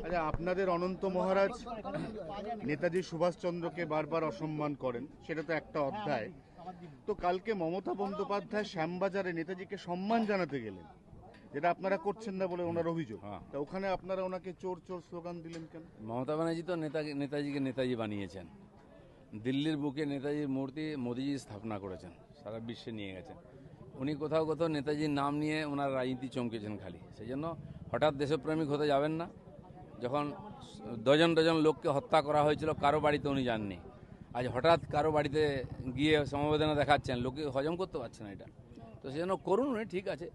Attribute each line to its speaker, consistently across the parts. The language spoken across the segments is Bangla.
Speaker 1: আচ্ছা, আপনাদের অনন্ত মহারাজ নেতাজি সুভাষচন্দ্রকে বারবার অসম্মান করেন, সেটা তো একটা অধ্যায়। তো কালকে মমতা বন্দ্যোপাধ্যায় শ্যামবাজারে নেতাজিকে সম্মান জানাতে গেলেন, যেটা আপনারা করছেন না বলে ওনার অভিযোগ। তা ওখানে আপনারা ওনাকে চোর চোর স্লোগান দিলেন কেন?
Speaker 2: মমতা ব্যানার্জি তো নেতাজিকে নেতাজি বানিয়েছেন। দিল্লির বুকে নেতাজির মূর্তি মোদিজি স্থাপনা করেছেন, সারা বিশ্বে নিয়ে গেছেন। উনি কোথাও কোথাও নেতাজির নাম নিয়ে ওনার রাজনীতি চমকেছেন খালি। সেই জন্য হঠাৎ দেশপ্রেমিক হতে যাবেন না। যখন ডজন ডজন লোককে হত্যা করা হয়েছিল, কারো বাড়িতে উনি যাননি। আজ হঠাৎ কারো বাড়িতে গিয়ে সমবেদনা দেখাচ্ছেন, লোকে হজম করতে পারছে না এটা। তো সেই জন্য করুন উনি, ঠিক আছে।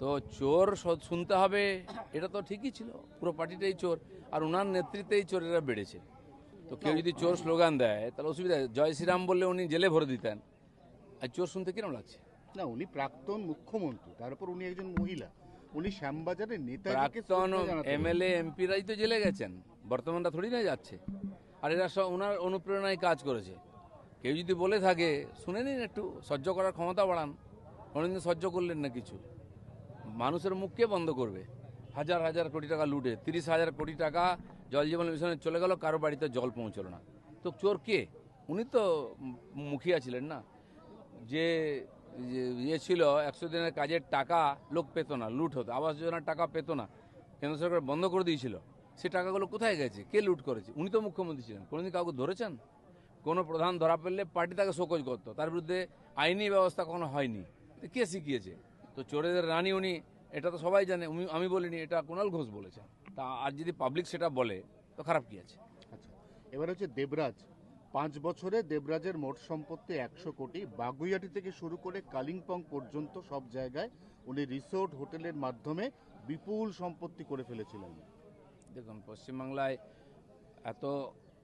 Speaker 2: তো চোর শুনতে হবে, এটা তো ঠিকই ছিল, পুরো পার্টিটাই চোর, আর ওনার নেতৃত্বেই চোরেরা বেড়েছে। তো কেউ যদি চোর স্লোগান দেয় তাহলে অসুবিধা, জয় শ্রীরাম বললে উনি জেলে ভরে দিতেন। আর চোর শুনতে কিরম লাগছে?
Speaker 1: না, উনি প্রাক্তন মুখ্যমন্ত্রী, তারপর উনি একজন মহিলা, উনি শ্যামবাজারে নেতাজিকে
Speaker 2: প্রাক্তন
Speaker 1: শ্রদ্ধা জানাতে গেলেন।
Speaker 2: এমএলএ এমপিরাই তো জেলে গেছেন, বর্তমানটা থোড়ি না যাচ্ছে। আর এরা সব ওনার অনুপ্রেরণায় কাজ করেছে। কেউ যদি বলে থাকে শুনে নিন, একটু সহ্য করার ক্ষমতা বাড়ান। অনেকদিন সহ্য করলেন না কিছু। মানুষের মুখকে বন্ধ করবে? হাজার হাজার কোটি টাকা লুটে, 30,000 কোটি টাকা জল জীবন মিশনে চলে গেল, কারো বাড়িতে জল পৌঁছলো না। তো চোর কে? উনি তো মুখিয়া ছিলেন না। যে ইয়ে ছিল, 100 দিনের কাজের টাকা লোক পেত না, লুট হতো। আবাস যোজনার টাকা পেত না, কেন্দ্র সরকার বন্ধ করে দিয়েছিল। সে টাকাগুলো কোথায় গেছে? কে লুট করেছে? উনি তো মুখ্যমন্ত্রী ছিলেন, কোনোদিন কাউকে ধরেছেন? কোনো প্রধান ধরা পড়লে পার্টি তাকে শোকজ করতো, তার বিরুদ্ধে আইনি ব্যবস্থা কখনো হয়নি। কে শিখিয়েছে? তো চোরেদের রানী উনি, এটা তো সবাই জানে। আমি বলিনি, এটা কুণাল ঘোষ বলেছে। তা আর যদি পাবলিক সেটা বলে তো খারাপ কি আছে?
Speaker 1: আচ্ছা, এবার হচ্ছে দেবরাজ। 5 বছরে দেবরাজের মোট সম্পত্তি 100 কোটি। বাগুইয়াটি থেকে শুরু করে কালিম্পং পর্যন্ত সব জায়গায় উনি রিসোর্ট হোটেলের মাধ্যমে বিপুল সম্পত্তি করে ফেলেছিলেন।
Speaker 2: দেখুন, পশ্চিমবাংলায় এত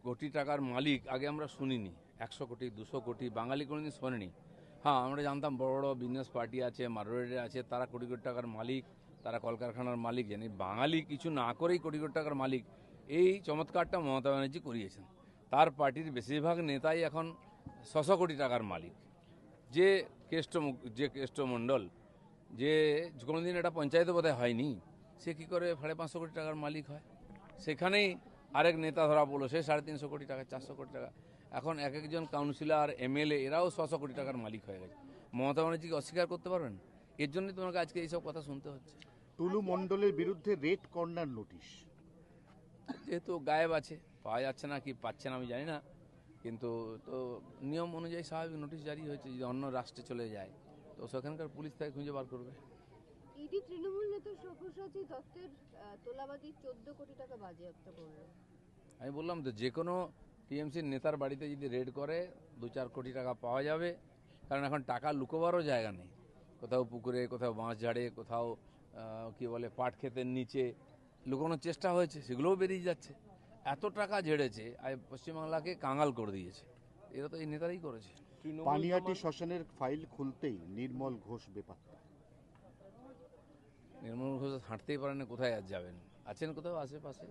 Speaker 2: কোটি টাকার মালিক আগে আমরা শুনিনি। 100 কোটি, 200 কোটি বাঙালি কোনোদিন শোনেনি। হ্যাঁ, আমরা জানতাম বড় বড় বিজনেস পার্টি আছে, মারোয়াড়িরা আছে, তারা কোটি কোটি টাকার মালিক, তারা কলকারখানার মালিক। জানি বাঙালি কিছু না করেই কোটি কোটি টাকার মালিক, এই চমৎকারটা মমতা ব্যানার্জি করিয়েছেন। তার পার্টির বেশিরভাগ নেতাই এখন 600 কোটি টাকার মালিক। যে কেষ্টমণ্ডল, যে কোনোদিন এটা পঞ্চায়েত বোধহয় হয়নি, সে কী করে 550 কোটি টাকার মালিক হয়? সেখানেই আরেক নেতা ধরা পড়লো, সে 350 কোটি টাকা, 400 কোটি টাকা। এখন এক একজন কাউন্সিলর, এমএলএ, এরাও 600 কোটি টাকার মালিক হয়ে গেছে। মমতা ব্যানার্জিকে অস্বীকার করতে পারবেন? এর জন্যই তোমাকে আজকে এইসব কথা শুনতে হচ্ছে।
Speaker 1: টুলু মণ্ডলের বিরুদ্ধে রেড কর্নার নোটিশ।
Speaker 2: যেহেতু গায়েব আছে, পাওয়া যাচ্ছে না, কি পাচ্ছে না আমি জানি না, কিন্তু তো নিয়ম অনুযায়ী স্বাভাবিক নোটিশ জারি হয়েছে। যদি অন্য রাষ্ট্রে চলে যায় তো সেখানকার পুলিশ তাকে খুঁজে বার করবে।
Speaker 3: ইডি তৃণমূল নেতা সব্যসাচী দত্তের তোলাবাদী 14 কোটি টাকা বাজেয়াপ্ত করল।
Speaker 2: আমি বললাম তো, যে কোনো টিএমসির নেতার বাড়িতে যদি রেড করে 2-4 কোটি টাকা পাওয়া যাবে। কারণ এখন টাকা লুকোবারও জায়গা নেই। কোথাও পুকুরে, কোথাও বাঁশ ঝাড়ে, কোথাও কি বলে পাট ক্ষেতের নিচে লুকোনোর চেষ্টা হয়েছে, সেগুলোও বেরিয়ে যাচ্ছে। এত টাকা ঝেড়েছে, আর পশ্চিমবাংলাকে কাঙাল করে দিয়েছে। এরা তো এই নেতারাই করেছে।
Speaker 1: পানিহাটি শ্মশানের ফাইল খুলতেই নির্মল ঘোষ বেপাত্তা।
Speaker 2: নির্মল ঘোষ হাঁটতেই পারেন না, কোথায় আর যাবেন? আছেন কোথাও আশেপাশে।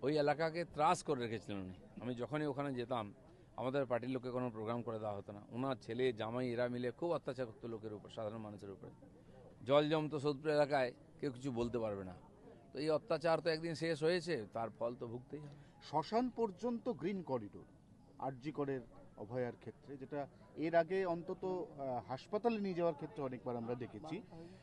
Speaker 2: ওই এলাকাকে ত্রাস করে রেখেছিলেন উনি। আমি যখনই ওখানে যেতাম, আমাদের পার্টির লোককে কোনো প্রোগ্রাম করে দেওয়া হতো না। ওনার ছেলে জামাই এরা মিলে খুব অত্যাচার করতো লোকের উপর, সাধারণ মানুষের উপরে। জল জমতো সোদপুর এলাকায়, কেউ কিছু বলতে পারবে না। তো এই অত্যাচার তো একদিন শেষ হয়েছে, তার ফল তো ভুগতেই হবে।
Speaker 1: শ্মশান পর্যন্ত গ্রিন করিডোর আরজি করের অভয়ার ক্ষেত্রে, যেটা এর আগে অন্তত হাসপাতালে নিয়ে যাওয়ার ক্ষেত্রে অনেকবার আমরা দেখেছি,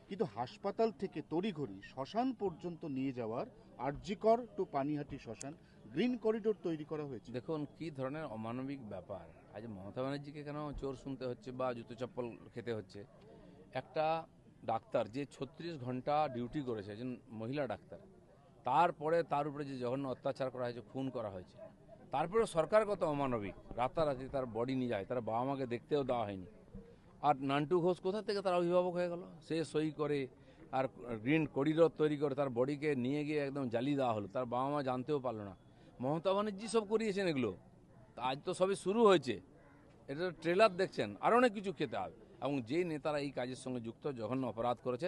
Speaker 1: কিন্তু হাসপাতাল থেকে তড়িঘড়ি শ্মশান পর্যন্ত নিয়ে যাওয়ার আরজি কর টু পানিহাটি শ্মশান গ্রিন করিডোর তৈরি করা হয়েছে।
Speaker 2: দেখুন কি ধরনের অমানবিক ব্যাপার। আজ মমতা ব্যানার্জিকে কেন চোর শুনতে হচ্ছে বা জুতো চপ্পল খেতে হচ্ছে? একটা ডাক্তার যে 36 ঘন্টা ডিউটি করেছে, একজন মহিলা ডাক্তার, তারপরে তার উপরে যে জঘন্য অত্যাচার করা হয়েছে, খুন করা হয়েছে, তারপরে সরকার কত অমানবিক, রাতারাতি তার বডি নিয়ে যায়, তার বাবা মাকে দেখতেও দেওয়া হয়নি। আর নান্টু ঘোষ কোথা থেকে তার অভিভাবক হয়ে গেল? সে সই করে আর গ্রিন করিডোর তৈরি করে তার বডিকে নিয়ে গিয়ে একদম জ্বালিয়ে দেওয়া হলো, তার বাবা মা জানতেও পারলো না। মমতা ব্যানার্জি সব করিয়েছেন এগুলো। তা আজ তো সবই শুরু হয়েছে, এটা ট্রেলার দেখছেন, আরও অনেক কিছু খেতে হবে। এবং যেই নেতারা এই কাজের সঙ্গে যুক্ত, জঘন্য অপরাধ করেছে,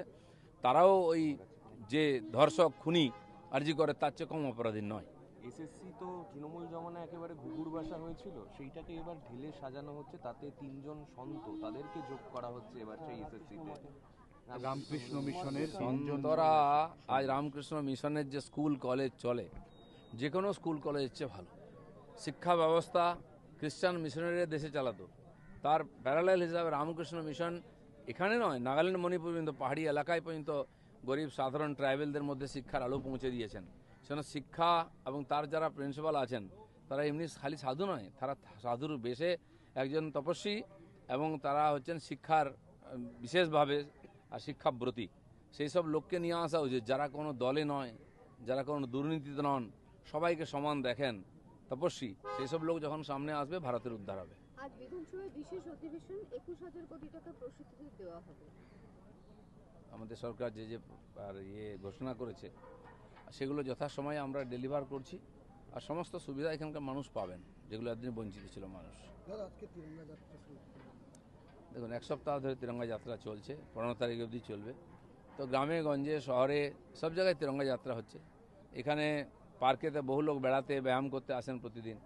Speaker 2: তারাও ওই যে ধর্ষক খুনি আরজি করে তার চেয়ে কম অপরাধী নয়।
Speaker 4: এসএসসি তো তৃণমূল জমানায় একেবারে ঘুঘুর বাসা হয়েছিল, সেইটাকে এবার ঢেলে সাজানো হচ্ছে, তাতে 3জন সন্ত তাদেরকে যোগ করা হচ্ছে এবার সেই এসএসসিতে।
Speaker 1: রামকৃষ্ণ মিশনের
Speaker 2: সন্তরা, আজ রামকৃষ্ণ মিশনের যে স্কুল কলেজ চলে, যে কোনো স্কুল কলেজের চেয়ে ভালো। শিক্ষা ব্যবস্থা খ্রিস্টান মিশনারিরা দেশে চালাতো, তার প্যারালাল হিসাবে রামকৃষ্ণ মিশন এখানে নয়, নাগাল্যান্ড, মণিপুর পর্যন্ত, পাহাড়ি এলাকায় পর্যন্ত গরিব সাধারণ ট্রাইবেলদের মধ্যে শিক্ষার আলো পৌঁছে দিয়েছেন। সেখানে শিক্ষা এবং তার যারা প্রিন্সিপাল আছেন তারা এমনি খালি সাধু নয়, তারা সাধুর বেশে একজন তপস্বী, এবং তারা হচ্ছেন শিক্ষার বিশেষভাবে শিক্ষাব্রতী। সেই সব লোককে নিয়ে আসা উচিত, যারা কোনো দলে নয়, যারা কোনো দুর্নীতিতে নন, সবাইকে সমান দেখেন, তপস্বী। সেই সব লোক যখন সামনে আসবে, ভারতের উদ্ধার হবে।
Speaker 3: আজ বিধানসভায় বিশেষ অধিবেশন, 21,000 কোটি টাকা প্রসূতিদের দেওয়া হবে।
Speaker 2: আমাদের সরকার যে যে ঘোষণা করেছে সেগুলো যথাসময়ে আমরা ডেলিভার করছি, আর সমস্ত সুবিধা এখানকার মানুষ পাবেন, যেগুলো একদিন বঞ্চিত ছিল মানুষ। দেখুন, এক সপ্তাহ ধরে তিরঙ্গা যাত্রা চলছে, 15 তারিখ অবধি চলবে। তো গ্রামে গঞ্জে শহরে সব জায়গায় তিরঙ্গা যাত্রা হচ্ছে। এখানে পার্কেতে বহু লোক বেড়াতে ব্যায়াম করতে আসেন প্রতিদিন।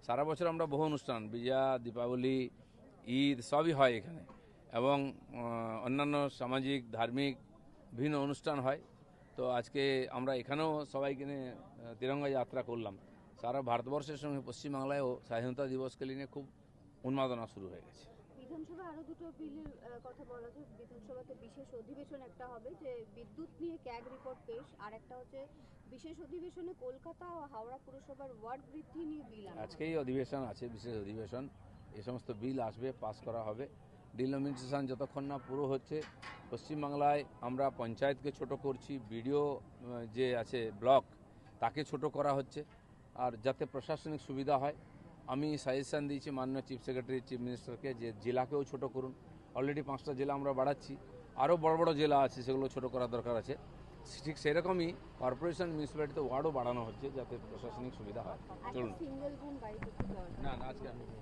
Speaker 2: সারা বছর আমরা বহু অনুষ্ঠান, বিজয়া, দীপাবলি, ঈদ সবই হয় এখানে, এবং অন্যান্য সামাজিক ধার্মিক বিভিন্ন অনুষ্ঠান হয়। তো আজকে আমরা এখানেও সবাইকে নিয়ে তিরঙ্গা যাত্রা করলাম। সারা ভারতবর্ষের সঙ্গে পশ্চিমবাংলায়ও স্বাধীনতা দিবসকে নিয়ে খুব উন্মাদনা শুরু হয়ে গেছে।
Speaker 3: বিধানসভায় আরো দুটো বিলের কথা বলা হচ্ছে। বিধানসভাতে বিশেষ অধিবেশন একটা হবে, যে বিদ্যুৎ নিয়ে ক্যাগ রিপোর্ট পেশ, আর একটা হচ্ছে বিশেষ অধিবেশনে কলকাতা ও হাওড়া পুরসভার ওয়ার্ড বৃদ্ধি নিয়ে বিল আনা হবে।
Speaker 2: আজকেই অধিবেশন আছে, বিশেষ অধিবেশন। এই সমস্ত বিল আসবে, পাস করা হবে। ডিলিমিটেশন যতক্ষণ না পুরো হচ্ছে, পশ্চিমবাংলায় আমরা পঞ্চায়েতকে ছোট করছি, বিডিও যে আছে ব্লক তাকে ছোট করা হচ্ছে, আর যাতে প্রশাসনিক সুবিধা হয়। আমি সাজেশন দিয়েছি মাননীয় চিফ সেক্রেটারি, চিফ মিনিস্টারকে, যে জেলাকেও ছোট করুন। অলরেডি 5টা জেলা আমরা বাড়াচ্ছি, আরও বড় বড় জেলা আছে, সেগুলো ছোট করার দরকার আছে। ঠিক সেরকমই কর্পোরেশন, মিউনিসিপ্যালিটিতে ওয়ার্ডও বাড়ানো হচ্ছে, যাতে প্রশাসনিক সুবিধা হয়। চলুন।
Speaker 3: সিঙ্গেল রুম বাড়ি করতে দেওয়া হবে।
Speaker 2: না, আজকে আমি